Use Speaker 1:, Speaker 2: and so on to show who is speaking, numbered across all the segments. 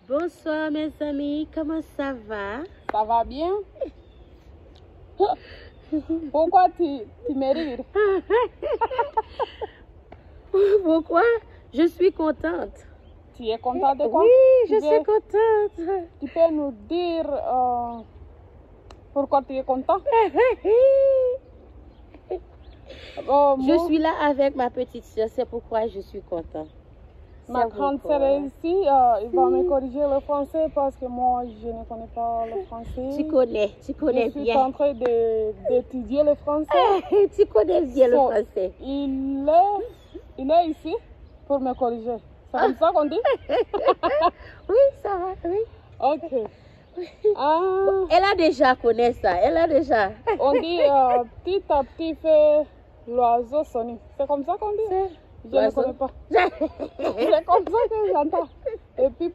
Speaker 1: Bonsoir mes amis, comment ça va?
Speaker 2: Ça va bien? Pourquoi tu me rires?
Speaker 1: Pourquoi? Je suis contente.
Speaker 2: Tu es contente de quoi?
Speaker 1: Oui, je suis contente.
Speaker 2: Tu peux nous dire pourquoi tu es contente?
Speaker 1: Je suis là avec ma petite soeur, c'est pourquoi je suis contente.
Speaker 2: Ma grande sœur est ici, il va me corriger le français parce que moi je ne connais pas le français.
Speaker 1: Tu connais bien.
Speaker 2: Je suis en train d'étudier le français.
Speaker 1: Tu connais bien le français.
Speaker 2: Il est ici pour me corriger. C'est comme ça qu'on dit?
Speaker 1: Oui, ça va, oui.
Speaker 2: Ok.
Speaker 1: Elle a déjà connu ça, elle a déjà.
Speaker 2: On dit petit à petit fait l'oiseau sonner. C'est comme ça qu'on dit? Je ne connais pas. C'est comme ça que j'entends. Et puis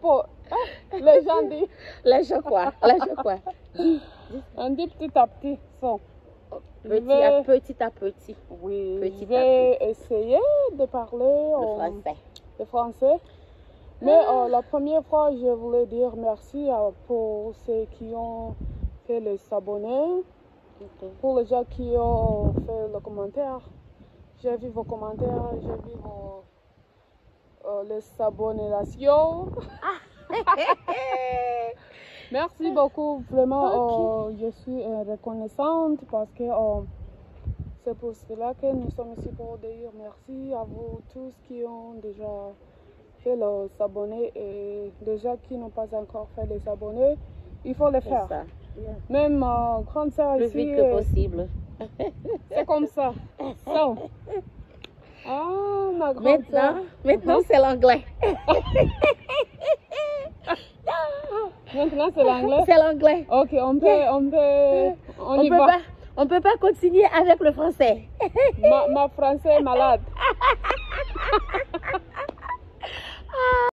Speaker 2: les gens disent.
Speaker 1: Les gens quoi?
Speaker 2: On dit petit à petit son.
Speaker 1: Petit à petit.
Speaker 2: Oui, je vais essayer de parler le français. Mais la première fois, je voulais dire merci pour ceux qui ont fait les abonnés, pour les gens qui ont fait le commentaire. J'ai vu vos commentaires, j'ai vu les abonnations. Merci beaucoup, vraiment, je suis reconnaissante parce que c'est pour cela que nous sommes ici pour dire merci à vous tous qui ont déjà fait les abonnés et les gens qui n'ont pas encore fait les abonnés, il faut les faire. Même grande sœur
Speaker 1: ici, le plus vite que possible.
Speaker 2: C'est comme ça. So, ma grande
Speaker 1: maintenant c'est l'anglais.
Speaker 2: Maintenant c'est l'anglais?
Speaker 1: C'est l'anglais.
Speaker 2: Ok,
Speaker 1: on peut pas continuer avec le français.
Speaker 2: Ma français est malade.